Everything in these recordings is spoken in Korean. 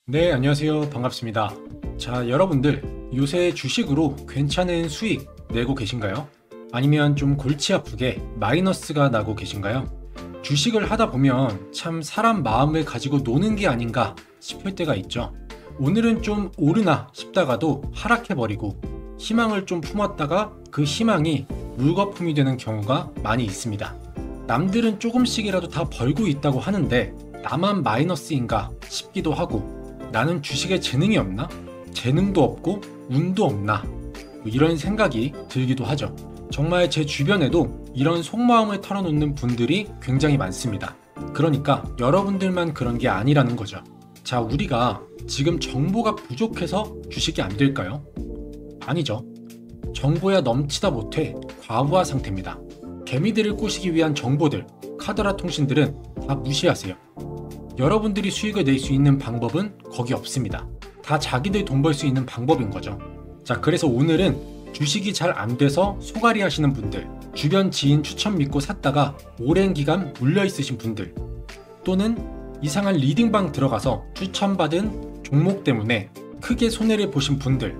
네, 안녕하세요. 반갑습니다. 자, 여러분들 요새 주식으로 괜찮은 수익 내고 계신가요? 아니면 좀 골치 아프게 마이너스가 나고 계신가요? 주식을 하다 보면 참 사람 마음을 가지고 노는 게 아닌가 싶을 때가 있죠. 오늘은 좀 오르나 싶다가도 하락해버리고 희망을 좀 품었다가 그 희망이 물거품이 되는 경우가 많이 있습니다. 남들은 조금씩이라도 다 벌고 있다고 하는데 나만 마이너스인가 싶기도 하고, 나는 주식에 재능이 없나? 재능도 없고 운도 없나? 이런 생각이 들기도 하죠. 정말 제 주변에도 이런 속마음을 털어놓는 분들이 굉장히 많습니다. 그러니까 여러분들만 그런 게 아니라는 거죠. 자, 우리가 지금 정보가 부족해서 주식이 안 될까요? 아니죠. 정보야 넘치다 못해 과부하 상태입니다. 개미들을 꼬시기 위한 정보들, 카더라 통신들은 다 무시하세요. 여러분들이 수익을 낼 수 있는 방법은 거기 없습니다. 다 자기들 돈 벌 수 있는 방법인 거죠. 자, 그래서 오늘은 주식이 잘 안 돼서 소갈이 하시는 분들, 주변 지인 추천 믿고 샀다가 오랜 기간 물려 있으신 분들, 또는 이상한 리딩방 들어가서 추천받은 종목 때문에 크게 손해를 보신 분들,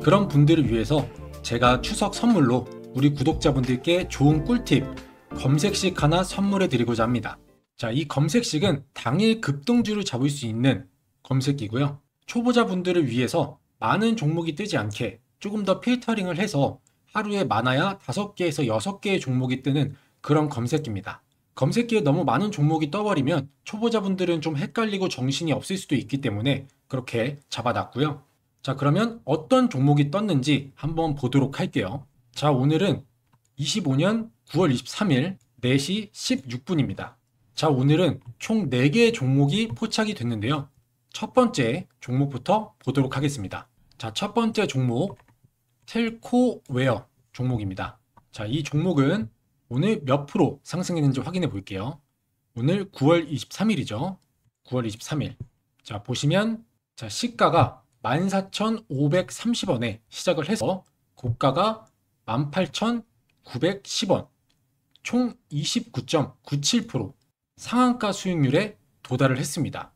그런 분들을 위해서 제가 추석 선물로 우리 구독자분들께 좋은 꿀팁, 검색식 하나 선물해 드리고자 합니다. 자, 이 검색식은 당일 급등주를 잡을 수 있는 검색기고요. 초보자분들을 위해서 많은 종목이 뜨지 않게 조금 더 필터링을 해서 하루에 많아야 5개에서 6개의 종목이 뜨는 그런 검색기입니다. 검색기에 너무 많은 종목이 떠버리면 초보자분들은 좀 헷갈리고 정신이 없을 수도 있기 때문에 그렇게 잡아놨고요. 자, 그러면 어떤 종목이 떴는지 한번 보도록 할게요. 자, 오늘은 25년 9월 23일 4시 16분입니다. 자, 오늘은 총 4개의 종목이 포착이 됐는데요. 첫 번째 종목부터 보도록 하겠습니다. 자, 첫 번째 종목 텔코웨어 종목입니다. 자, 이 종목은 오늘 몇 프로 상승했는지 확인해 볼게요. 오늘 9월 23일이죠. 9월 23일. 자, 보시면 자, 시가가 14,530원에 시작을 해서 고가가 18,910원. 총 29.97% 상한가 수익률에 도달을 했습니다.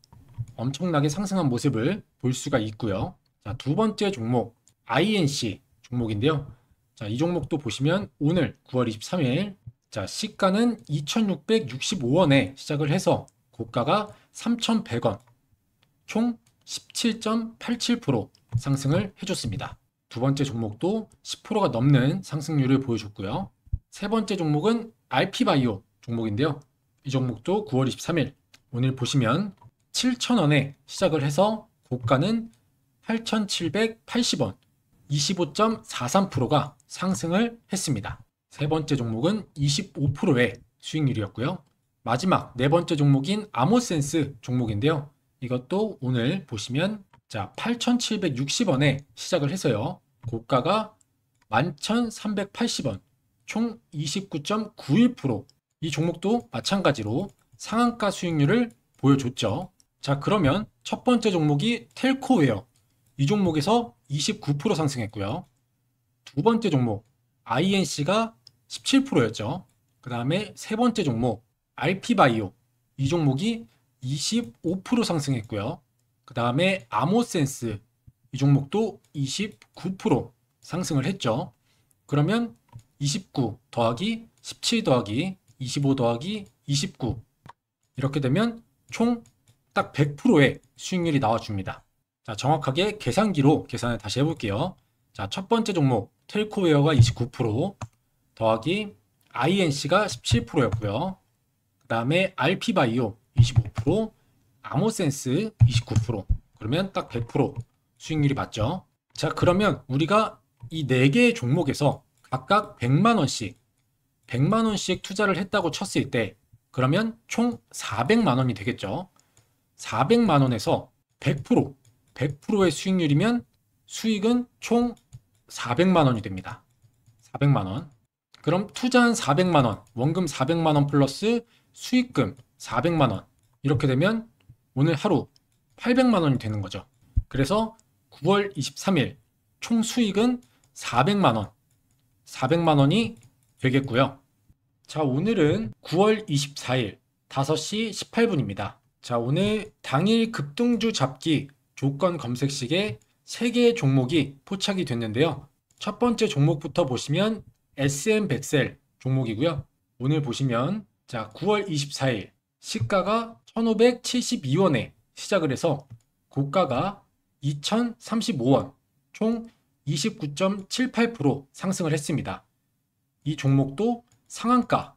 엄청나게 상승한 모습을 볼 수가 있고요. 자, 두 번째 종목 INC 종목인데요. 자, 이 종목도 보시면 오늘 9월 23일 자, 시가는 2,665원에 시작을 해서 고가가 3,100원. 총 17.87% 상승을 해줬습니다. 두 번째 종목도 10%가 넘는 상승률을 보여줬고요. 세 번째 종목은 RP바이오 종목인데요. 이 종목도 9월 23일 오늘 보시면 7,000원에 시작을 해서 고가는 8,780원, 25.43%가 상승을 했습니다. 세 번째 종목은 25%의 수익률이었고요. 마지막 네 번째 종목인 아모센스 종목인데요. 이것도 오늘 보시면 자, 8,760원에 시작을 해서요. 고가가 11,380원, 총 29.91%. 이 종목도 마찬가지로 상한가 수익률을 보여줬죠. 자, 그러면 첫 번째 종목이 텔코웨어. 이 종목에서 29% 상승했고요. 두 번째 종목 INC가 17%였죠. 그 다음에 세 번째 종목 RP바이오. 이 종목이 25% 상승했고요. 그 다음에 아모센스. 이 종목도 29% 상승을 했죠. 그러면 29 더하기 17 더하기 25 더하기 29 이렇게 되면 총 딱 100%의 수익률이 나와줍니다. 자, 정확하게 계산기로 계산을 다시 해볼게요. 자, 첫 번째 종목 텔코웨어가 29% 더하기 INC가 17%였고요. 그 다음에 RP바이오 25%, 아모센스 29%. 그러면 딱 100% 수익률이 맞죠. 자, 그러면 우리가 이 4개의 종목에서 각각 100만원씩 100만원씩 투자를 했다고 쳤을 때 그러면 총 400만원이 되겠죠. 400만원에서 100%의 수익률이면 수익은 총 400만원이 됩니다. 400만원. 그럼 투자한 400만원, 원금 400만원 플러스 수익금 400만원. 이렇게 되면 오늘 하루 800만원이 되는 거죠. 그래서 9월 23일 총 수익은 400만원. 400만원이 되겠고요. 자, 오늘은 9월 24일 5시 18분입니다. 자, 오늘 당일 급등주 잡기 조건 검색식에 3개의 종목이 포착이 됐는데요. 첫 번째 종목부터 보시면 SM100셀 종목이고요. 오늘 보시면 자, 9월 24일 시가가 1,572원에 시작을 해서 고가가 2,035원, 총 29.78% 상승을 했습니다. 이 종목도 상한가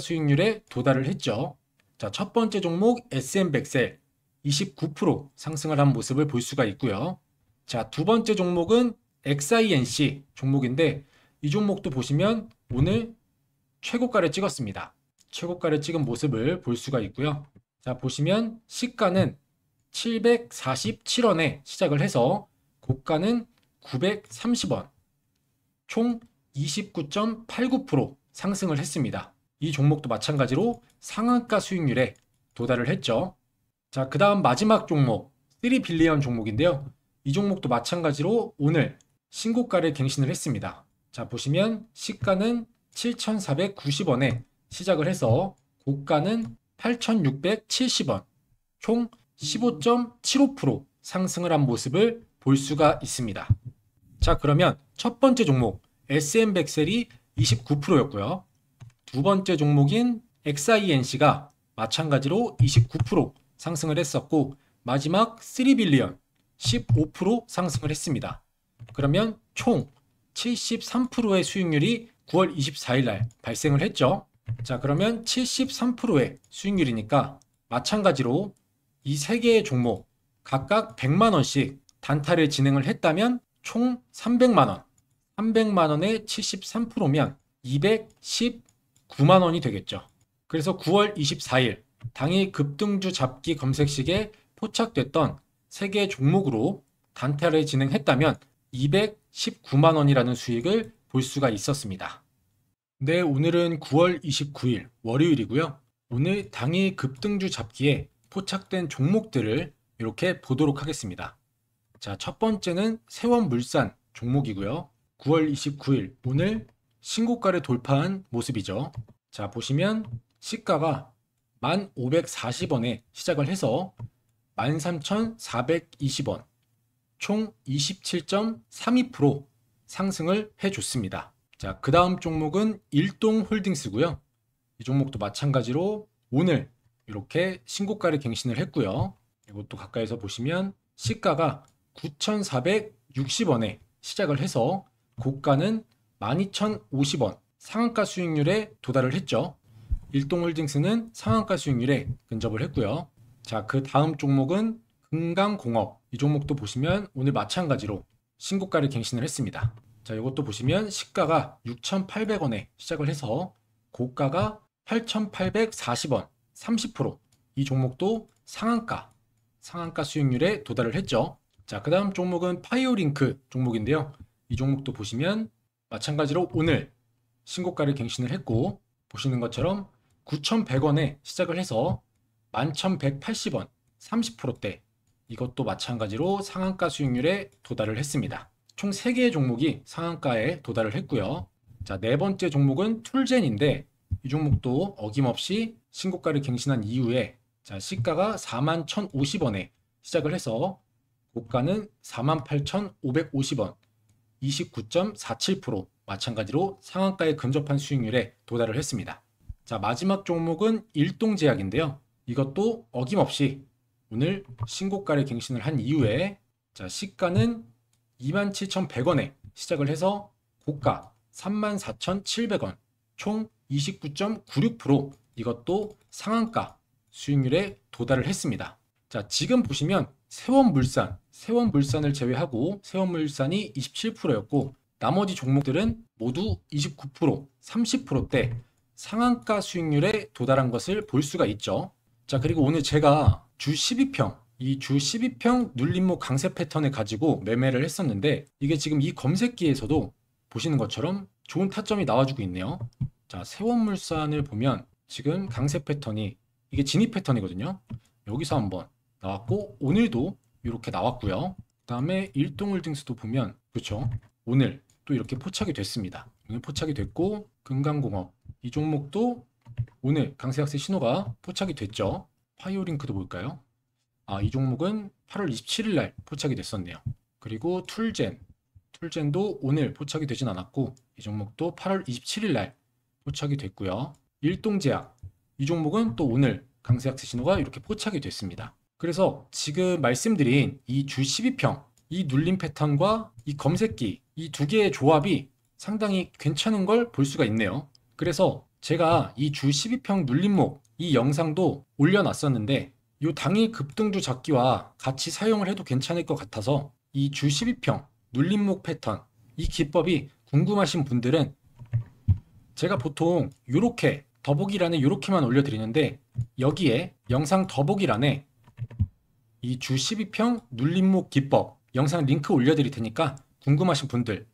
수익률에 도달을 했죠. 자, 첫 번째 종목 SM100셀 29% 상승을 한 모습을 볼 수가 있고요. 자, 두 번째 종목은 XINC 종목인데 이 종목도 보시면 오늘 최고가를 찍었습니다. 최고가를 찍은 모습을 볼 수가 있고요. 자, 보시면 시가는 747원에 시작을 해서 고가는 930원, 총 29.89% 상승을 했습니다. 이 종목도 마찬가지로 상한가 수익률에 도달을 했죠. 자, 그 다음 마지막 종목 3빌리언 종목인데요. 이 종목도 마찬가지로 오늘 신고가를 갱신을 했습니다. 자, 보시면 시가는 7,490원에 시작을 해서 고가는 8,670원, 총 15.75% 상승을 한 모습을 볼 수가 있습니다. 자, 그러면 첫 번째 종목 SM100셀이 29%였고요. 두 번째 종목인 XINC가 마찬가지로 29% 상승을 했었고, 마지막 3빌리언 15% 상승을 했습니다. 그러면 총 73%의 수익률이 9월 24일 날 발생을 했죠. 자, 그러면 73%의 수익률이니까 마찬가지로 이 3개의 종목 각각 100만 원씩 단타를 진행을 했다면 총 300만 원. 300만 원에 73%면 219만 원이 되겠죠. 그래서 9월 24일 당일 급등주 잡기 검색식에 포착됐던 3개의 종목으로 단타를 진행했다면 219만 원이라는 수익을 볼 수가 있었습니다. 네, 오늘은 9월 29일 월요일이고요. 오늘 당일 급등주 잡기에 포착된 종목들을 이렇게 보도록 하겠습니다. 자, 첫 번째는 세원물산 종목이고요. 9월 29일 오늘 신고가를 돌파한 모습이죠. 자, 보시면 시가가 1,540원에 시작을 해서 13,420원, 총 27.32% 상승을 해줬습니다. 자, 그 다음 종목은 일동홀딩스고요. 이 종목도 마찬가지로 오늘 이렇게 신고가를 갱신을 했고요. 이것도 가까이서 보시면 시가가 9,460원에 시작을 해서 고가는 12,050원, 상한가 수익률에 도달을 했죠. 일동홀딩스는 상한가 수익률에 근접을 했고요. 자, 그 다음 종목은 금강공업. 이 종목도 보시면 오늘 마찬가지로 신고가를 갱신을 했습니다. 자, 이것도 보시면 시가가 6,800원에 시작을 해서 고가가 8,840원, 30%. 이 종목도 상한가 수익률에 도달을 했죠. 자, 그 다음 종목은 파이오링크 종목인데요. 이 종목도 보시면 마찬가지로 오늘 신고가를 갱신을 했고, 보시는 것처럼 9,100원에 시작을 해서 11,180원, 30%대. 이것도 마찬가지로 상한가 수익률에 도달을 했습니다. 총 3개의 종목이 상한가에 도달을 했고요. 자, 네 번째 종목은 툴젠인데 이 종목도 어김없이 신고가를 갱신한 이후에 자, 시가가 41,050원에 시작을 해서 고가는 48,550원, 29.47% 마찬가지로 상한가에 근접한 수익률에 도달을 했습니다. 자, 마지막 종목은 일동제약인데요. 이것도 어김없이 오늘 신고가를 갱신을 한 이후에 자, 시가는 27,100원에 시작을 해서 고가 34,700원, 총 29.96% 이것도 상한가 수익률에 도달을 했습니다. 자, 지금 보시면 세원물산을 제외하고 세원물산이 27%였고 나머지 종목들은 모두 29%, 30%대 상한가 수익률에 도달한 것을 볼 수가 있죠. 자, 그리고 오늘 제가 주 12평, 이 주 12평 눌림목 강세 패턴을 가지고 매매를 했었는데 이게 지금 이 검색기에서도 보시는 것처럼 좋은 타점이 나와주고 있네요. 자, 세원물산을 보면 지금 강세 패턴이 이게 진입 패턴이거든요. 여기서 한번 나왔고 오늘도 이렇게 나왔고요. 그 다음에 일동홀딩스도 보면 그렇죠. 오늘 또 이렇게 포착이 됐습니다. 오늘 포착이 됐고 금강공업 이 종목도 오늘 강세 약세 신호가 포착이 됐죠. 파이오 링크도 볼까요? 이 종목은 8월 27일 날 포착이 됐었네요. 그리고 툴젠도 오늘 포착이 되진 않았고 이 종목도 8월 27일 날 포착이 됐고요. 일동제약 이 종목은 또 오늘 강세약세 신호가 이렇게 포착이 됐습니다. 그래서 지금 말씀드린 이 주 12평 이 눌림 패턴과 이 검색기 이 두 개의 조합이 상당히 괜찮은 걸 볼 수가 있네요. 그래서 제가 이 주 12평 눌림목 이 영상도 올려놨었는데 이 당일 급등주 잡기와 같이 사용을 해도 괜찮을 것 같아서 이 주 12평 눌림목 패턴 이 기법이 궁금하신 분들은 제가 보통 이렇게 더보기란에 이렇게만 올려드리는데 여기에 영상 더보기란에 이 주 12평 눌림목 기법 영상 링크 올려드릴 테니까 궁금하신 분들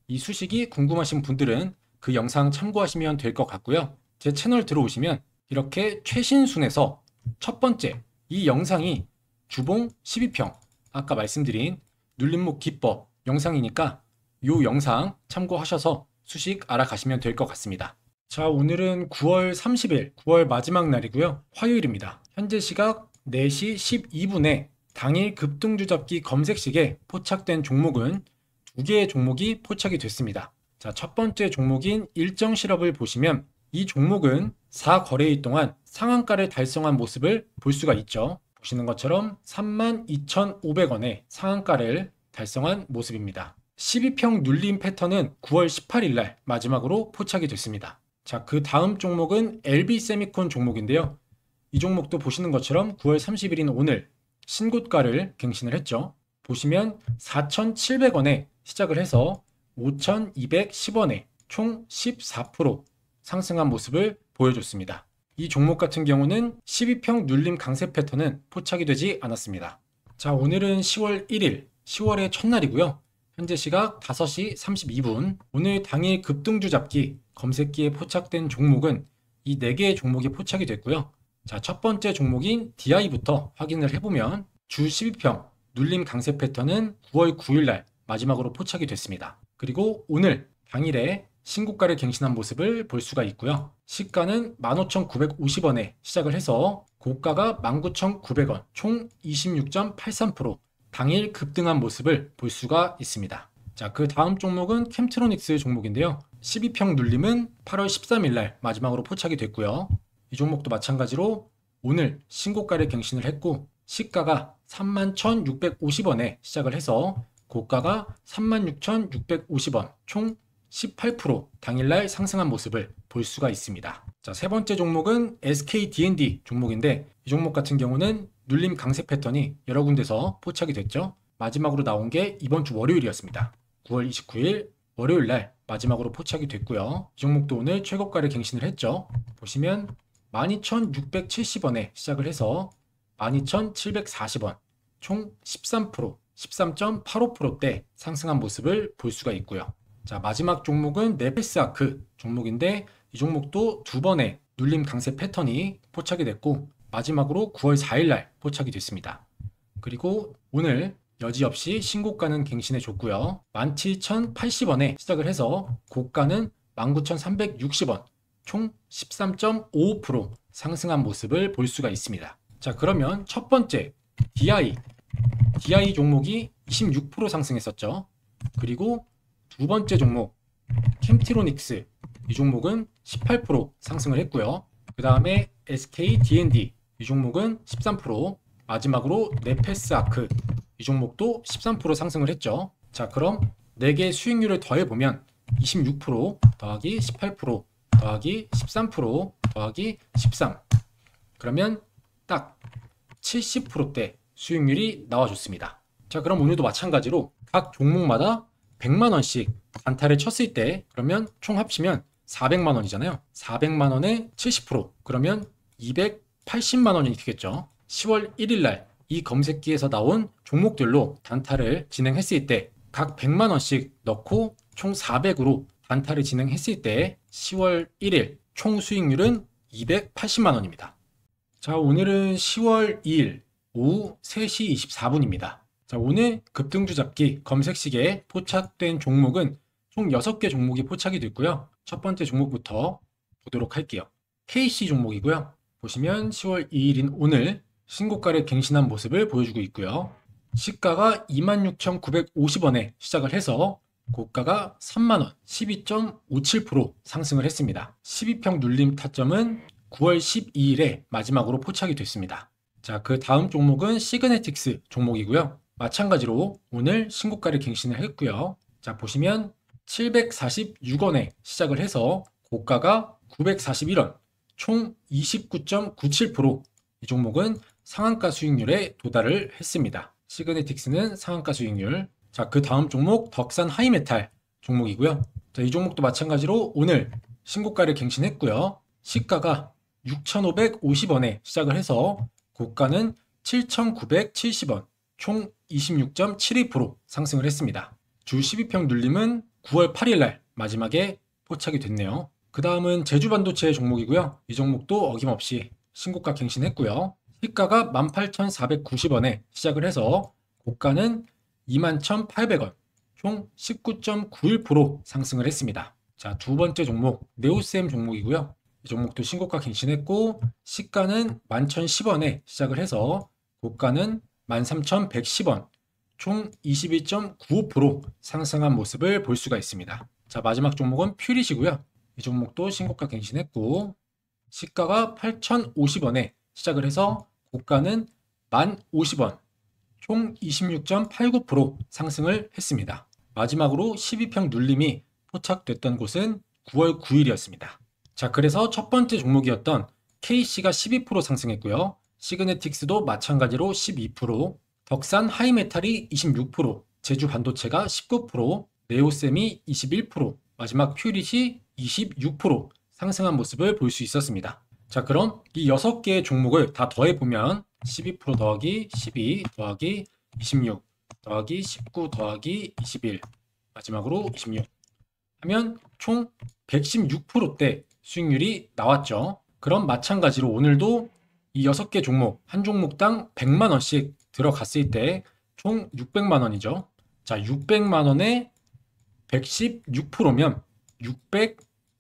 이 수식이 궁금하신 분들은 그 영상 참고하시면 될 것 같고요. 제 채널 들어오시면 이렇게 최신순에서 첫 번째 이 영상이 주봉 12평 아까 말씀드린 눌림목 기법 영상이니까 이 영상 참고하셔서 수식 알아가시면 될 것 같습니다. 자, 오늘은 9월 30일 9월 마지막 날이고요. 화요일입니다. 현재 시각 4시 12분에 당일 급등주 잡기 검색식에 포착된 종목은 두 개의 종목이 포착이 됐습니다. 자, 첫 번째 종목인 일정실업을 보시면 이 종목은 4거래일 동안 상한가를 달성한 모습을 볼 수가 있죠. 보시는 것처럼 32,500원의 상한가를 달성한 모습입니다. 12평 눌림 패턴은 9월 18일 날 마지막으로 포착이 됐습니다. 자, 그 다음 종목은 LB세미콘 종목인데요. 이 종목도 보시는 것처럼 9월 30일인 오늘 신고가를 갱신을 했죠. 보시면 4,700원에 시작을 해서 5,210원에 총 14% 상승한 모습을 보여줬습니다. 이 종목 같은 경우는 12평 눌림 강세 패턴은 포착이 되지 않았습니다. 자, 오늘은 10월 1일 10월의 첫날이고요. 현재 시각 5시 32분 오늘 당일 급등주 잡기 검색기에 포착된 종목은 이 4개의 종목이 포착이 됐고요. 자, 첫 번째 종목인 DI부터 확인을 해보면 주 12평 눌림 강세 패턴은 9월 9일 날 마지막으로 포착이 됐습니다. 그리고 오늘 당일에 신고가를 갱신한 모습을 볼 수가 있고요. 시가는 15,950원에 시작을 해서 고가가 19,900원 총 26.83% 당일 급등한 모습을 볼 수가 있습니다. 자, 그 다음 종목은 캠트로닉스 종목인데요. 12평 눌림은 8월 13일 날 마지막으로 포착이 됐고요. 이 종목도 마찬가지로 오늘 신고가를 갱신을 했고 시가가 31,650원에 시작을 해서 고가가 36,650원 총 18% 당일날 상승한 모습을 볼 수가 있습니다. 자, 세 번째 종목은 SKD&D 종목인데 이 종목 같은 경우는 눌림 강세 패턴이 여러 군데서 포착이 됐죠. 마지막으로 나온 게 이번 주 월요일이었습니다. 9월 29일 월요일 날 마지막으로 포착이 됐고요. 이 종목도 오늘 최고가를 갱신을 했죠. 보시면 12,670원에 시작을 해서 12,740원 총 13% 13.85%대 상승한 모습을 볼 수가 있고요. 자, 마지막 종목은 네페스아크 종목인데 이 종목도 두 번의 눌림 강세 패턴이 포착이 됐고 마지막으로 9월 4일 날 포착이 됐습니다. 그리고 오늘 여지없이 신고가는 갱신해 줬고요. 17,080원에 시작을 해서 고가는 19,360원 총 13.55% 상승한 모습을 볼 수가 있습니다. 자, 그러면 첫 번째 DI 종목이 26% 상승했었죠. 그리고 두 번째 종목 캠트로닉스 이 종목은 18% 상승을 했고요. 그 다음에 SKD&D 이 종목은 13% 마지막으로 네페스아크 이 종목도 13% 상승을 했죠. 자, 그럼 4개 수익률을 더해보면 26% 더하기 18% 더하기 13% 더하기 13 그러면 딱 70%대 수익률이 나와줬습니다. 자, 그럼 오늘도 마찬가지로 각 종목마다 100만원씩 단타를 쳤을 때 그러면 총 합치면 400만원이잖아요. 400만원에 70% 그러면 280만원이 되겠죠. 10월 1일 날 이 검색기에서 나온 종목들로 단타를 진행했을 때 각 100만원씩 넣고 총 400으로 단타를 진행했을 때 10월 1일 총 수익률은 280만원입니다. 자, 오늘은 10월 2일 오후 3시 24분입니다. 자, 오늘 급등주 잡기 검색식에 포착된 종목은 총 6개 종목이 포착이 됐고요. 첫 번째 종목부터 보도록 할게요. KC 종목이고요. 보시면 10월 2일인 오늘 신고가를 갱신한 모습을 보여주고 있고요. 시가가 26,950원에 시작을 해서 고가가 3만원, 12.57% 상승을 했습니다. 12평 눌림 타점은 9월 12일에 마지막으로 포착이 됐습니다. 자, 그 다음 종목은 시그네틱스 종목이고요. 마찬가지로 오늘 신고가를 갱신을 했고요. 자, 보시면 746원에 시작을 해서 고가가 941원, 총 29.97%. 이 종목은 상한가 수익률에 도달을 했습니다. 시그네틱스는 상한가 수익률. 자, 그 다음 종목 덕산 하이메탈 종목이고요. 자, 이 종목도 마찬가지로 오늘 신고가를 갱신했고요. 시가가 6,550원에 시작을 해서 고가는 7,970원, 총 26.72% 상승을 했습니다. 주 12평 눌림은 9월 8일 날 마지막에 포착이 됐네요. 그 다음은 제주반도체 종목이고요. 이 종목도 어김없이 신고가 갱신했고요. 시가가 18,490원에 시작을 해서 고가는 21,800원, 총 19.91% 상승을 했습니다. 자, 두 번째 종목 네오셈 종목이고요. 이 종목도 신고가 갱신했고 시가는 11,010원에 시작을 해서 고가는 13,110원, 총 22.95% 상승한 모습을 볼 수가 있습니다. 자, 마지막 종목은 퓨릿이고요. 이 종목도 신고가 갱신했고 시가가 8,050원에 시작을 해서 고가는 1,050원, 총 26.89% 상승을 했습니다. 마지막으로 12평 눌림이 포착됐던 곳은 9월 9일이었습니다. 자, 그래서 첫 번째 종목이었던 KC가 12% 상승했고요. 시그네틱스도 마찬가지로 12%, 덕산 하이메탈이 26%, 제주반도체가 19%, 네오셈이 21%, 마지막 퓨릿이 26% 상승한 모습을 볼 수 있었습니다. 자, 그럼 이 6개의 종목을 다 더해보면 12% 더하기 12 더하기 26 더하기 19 더하기 21 마지막으로 26 하면 총 116%대 수익률이 나왔죠. 그럼 마찬가지로 오늘도 이 6개 종목 한 종목당 100만원씩 들어갔을 때 총 600만원이죠. 자, 600만원에 116%면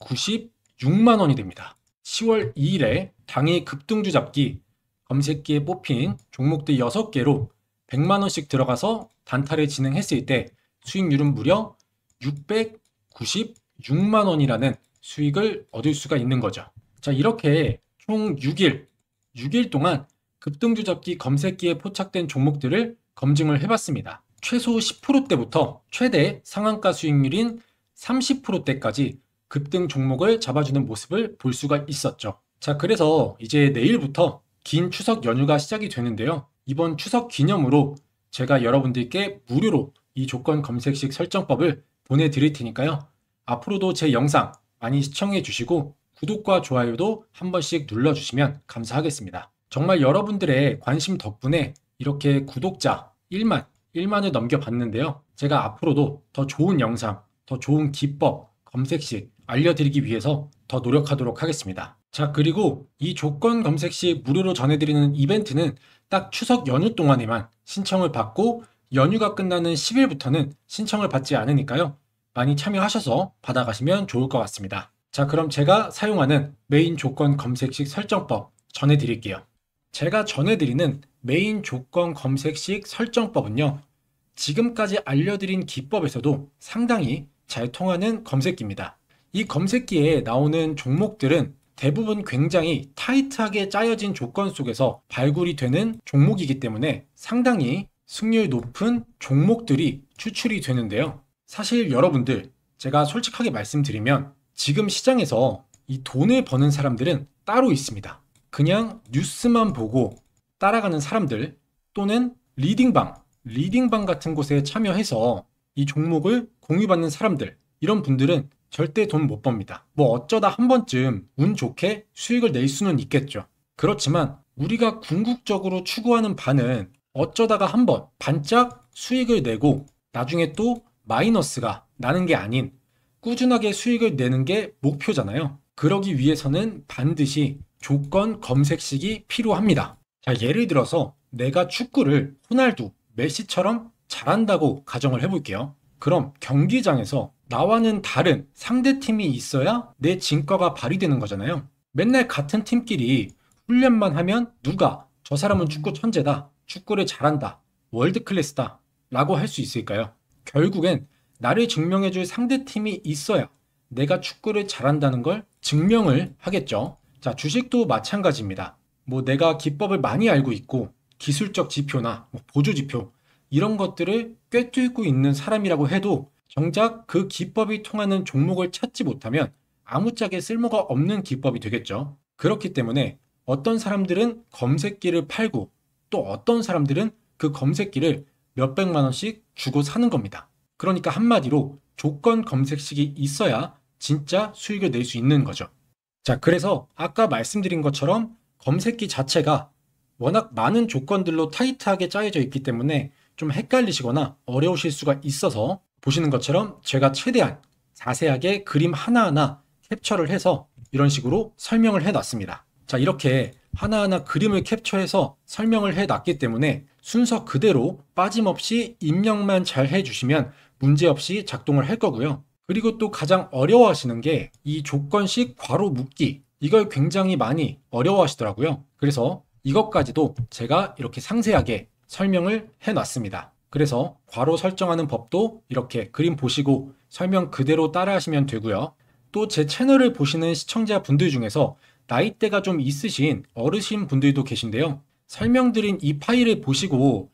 696만원이 됩니다. 10월 2일에 당일 급등주 잡기 검색기에 뽑힌 종목들 6개로 100만원씩 들어가서 단타를 진행했을 때 수익률은 무려 696만원이라는 수익을 얻을 수가 있는 거죠. 자, 이렇게 총 6일 동안 급등주 잡기 검색기에 포착된 종목들을 검증을 해봤습니다. 최소 10%대부터 최대 상한가 수익률인 30%대까지 급등 종목을 잡아주는 모습을 볼 수가 있었죠. 자, 그래서 이제 내일부터 긴 추석 연휴가 시작이 되는데요. 이번 추석 기념으로 제가 여러분들께 무료로 이 조건 검색식 설정법을 보내드릴 테니까요. 앞으로도 제 영상 많이 시청해 주시고 구독과 좋아요도 한 번씩 눌러주시면 감사하겠습니다. 정말 여러분들의 관심 덕분에 이렇게 구독자 1만을 넘겨봤는데요. 제가 앞으로도 더 좋은 영상, 더 좋은 기법, 검색식 알려드리기 위해서 더 노력하도록 하겠습니다. 자, 그리고 이 조건 검색식 무료로 전해드리는 이벤트는 딱 추석 연휴 동안에만 신청을 받고 연휴가 끝나는 10일부터는 신청을 받지 않으니까요. 많이 참여하셔서 받아가시면 좋을 것 같습니다. 자, 그럼 제가 사용하는 메인 조건 검색식 설정법 전해드릴게요. 제가 전해드리는 메인 조건 검색식 설정법은요. 지금까지 알려드린 기법에서도 상당히 잘 통하는 검색기입니다. 이 검색기에 나오는 종목들은 대부분 굉장히 타이트하게 짜여진 조건 속에서 발굴이 되는 종목이기 때문에 상당히 승률 높은 종목들이 추출이 되는데요. 사실 여러분들, 제가 솔직하게 말씀드리면 지금 시장에서 이 돈을 버는 사람들은 따로 있습니다. 그냥 뉴스만 보고 따라가는 사람들 또는 리딩방 같은 곳에 참여해서 이 종목을 공유받는 사람들, 이런 분들은 절대 돈 못 법니다. 뭐 어쩌다 한 번쯤 운 좋게 수익을 낼 수는 있겠죠. 그렇지만 우리가 궁극적으로 추구하는 바는 어쩌다가 한 번 반짝 수익을 내고 나중에 또 마이너스가 나는 게 아닌 꾸준하게 수익을 내는 게 목표잖아요. 그러기 위해서는 반드시 조건 검색식이 필요합니다. 자, 예를 들어서 내가 축구를 호날두, 메시처럼 잘한다고 가정을 해볼게요. 그럼 경기장에서 나와는 다른 상대팀이 있어야 내 진가가 발휘되는 거잖아요. 맨날 같은 팀끼리 훈련만 하면 누가 저 사람은 축구 천재다, 축구를 잘한다, 월드 클래스다 라고 할 수 있을까요? 결국엔 나를 증명해줄 상대팀이 있어야 내가 축구를 잘한다는 걸 증명을 하겠죠. 자, 주식도 마찬가지입니다. 뭐 내가 기법을 많이 알고 있고 기술적 지표나 보조 지표 이런 것들을 꿰뚫고 있는 사람이라고 해도 정작 그 기법이 통하는 종목을 찾지 못하면 아무짝에 쓸모가 없는 기법이 되겠죠. 그렇기 때문에 어떤 사람들은 검색기를 팔고 또 어떤 사람들은 그 검색기를 몇백만 원씩 주고 사는 겁니다. 그러니까 한마디로 조건 검색식이 있어야 진짜 수익을 낼 수 있는 거죠. 자, 그래서 아까 말씀드린 것처럼 검색기 자체가 워낙 많은 조건들로 타이트하게 짜여져 있기 때문에 좀 헷갈리시거나 어려우실 수가 있어서 보시는 것처럼 제가 최대한 자세하게 그림 하나하나 캡처를 해서 이런 식으로 설명을 해놨습니다. 자, 이렇게 하나하나 그림을 캡처해서 설명을 해놨기 때문에 순서 그대로 빠짐없이 입력만 잘 해주시면 문제없이 작동을 할 거고요. 그리고 또 가장 어려워하시는 게 이 조건식 괄호 묶기, 이걸 굉장히 많이 어려워하시더라고요. 그래서 이것까지도 제가 이렇게 상세하게 설명을 해놨습니다. 그래서 괄호 설정하는 법도 이렇게 그림 보시고 설명 그대로 따라하시면 되고요. 또 제 채널을 보시는 시청자분들 중에서 나이대가 좀 있으신 어르신 분들도 계신데요. 설명드린 이 파일을 보시고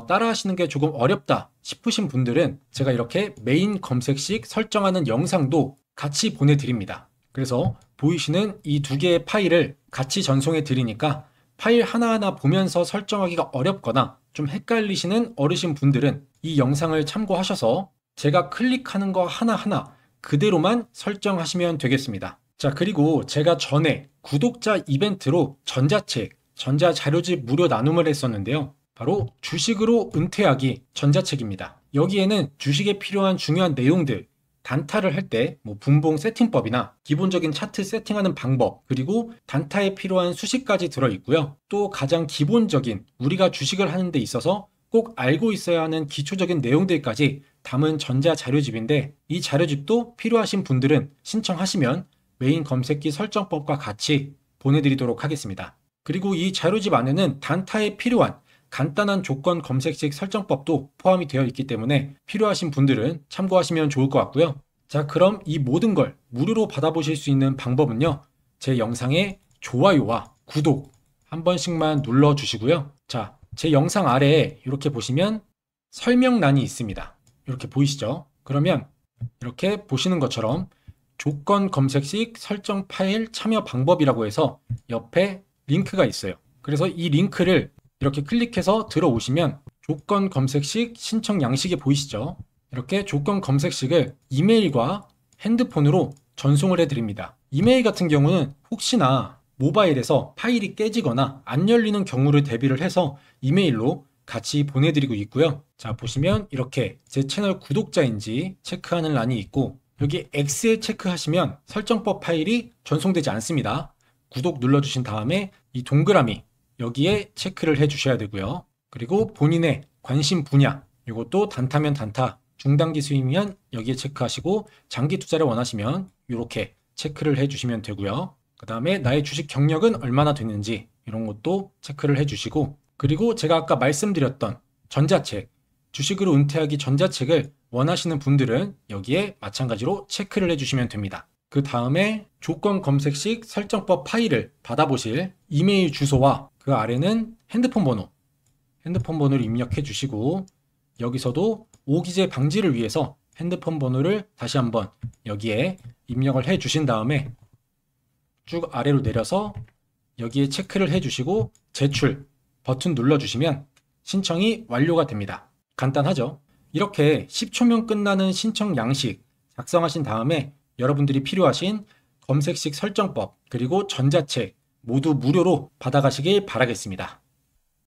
따라하시는 게 조금 어렵다 싶으신 분들은 제가 이렇게 메인 검색식 설정하는 영상도 같이 보내드립니다. 그래서 보이시는 이 두 개의 파일을 같이 전송해 드리니까 파일 하나하나 보면서 설정하기가 어렵거나 좀 헷갈리시는 어르신 분들은 이 영상을 참고하셔서 제가 클릭하는 거 하나하나 그대로만 설정하시면 되겠습니다. 자, 그리고 제가 전에 구독자 이벤트로 전자책, 전자자료집 무료 나눔을 했었는데요. 바로 주식으로 은퇴하기 전자책입니다. 여기에는 주식에 필요한 중요한 내용들, 단타를 할 때 분봉 세팅법이나 기본적인 차트 세팅하는 방법, 그리고 단타에 필요한 수식까지 들어있고요. 또 가장 기본적인 우리가 주식을 하는 데 있어서 꼭 알고 있어야 하는 기초적인 내용들까지 담은 전자자료집인데, 이 자료집도 필요하신 분들은 신청하시면 메인 검색기 설정법과 같이 보내드리도록 하겠습니다. 그리고 이 자료집 안에는 단타에 필요한 간단한 조건 검색식 설정법도 포함이 되어 있기 때문에 필요하신 분들은 참고하시면 좋을 것 같고요. 자, 그럼 이 모든 걸 무료로 받아보실 수 있는 방법은요, 제 영상에 좋아요와 구독 한 번씩만 눌러주시고요. 자, 제 영상 아래에 이렇게 보시면 설명란이 있습니다. 이렇게 보이시죠? 그러면 이렇게 보시는 것처럼 조건 검색식 설정 파일 참여 방법이라고 해서 옆에 링크가 있어요. 그래서 이 링크를 이렇게 클릭해서 들어오시면 조건 검색식 신청 양식이 보이시죠? 이렇게 조건 검색식을 이메일과 핸드폰으로 전송을 해드립니다. 이메일 같은 경우는 혹시나 모바일에서 파일이 깨지거나 안 열리는 경우를 대비를 해서 이메일로 같이 보내드리고 있고요. 자, 보시면 이렇게 제 채널 구독자인지 체크하는 란이 있고, 여기 X에 체크하시면 설정법 파일이 전송되지 않습니다. 구독 눌러주신 다음에 이 동그라미 여기에 체크를 해주셔야 되고요. 그리고 본인의 관심 분야, 이것도 단타면 단타, 중단기 수익이면 여기에 체크하시고, 장기 투자를 원하시면 이렇게 체크를 해주시면 되고요. 그 다음에 나의 주식 경력은 얼마나 됐는지 이런 것도 체크를 해주시고, 그리고 제가 아까 말씀드렸던 전자책, 주식으로 은퇴하기 전자책을 원하시는 분들은 여기에 마찬가지로 체크를 해주시면 됩니다. 그 다음에 조건 검색식 설정법 파일을 받아보실 이메일 주소와 그 아래는 핸드폰 번호를 입력해 주시고, 여기서도 오기재 방지를 위해서 핸드폰 번호를 다시 한번 여기에 입력을 해 주신 다음에 쭉 아래로 내려서 여기에 체크를 해 주시고 제출 버튼 눌러주시면 신청이 완료가 됩니다. 간단하죠? 이렇게 10초면 끝나는 신청 양식 작성하신 다음에 여러분들이 필요하신 검색식 설정법 그리고 전자책 모두 무료로 받아가시길 바라겠습니다.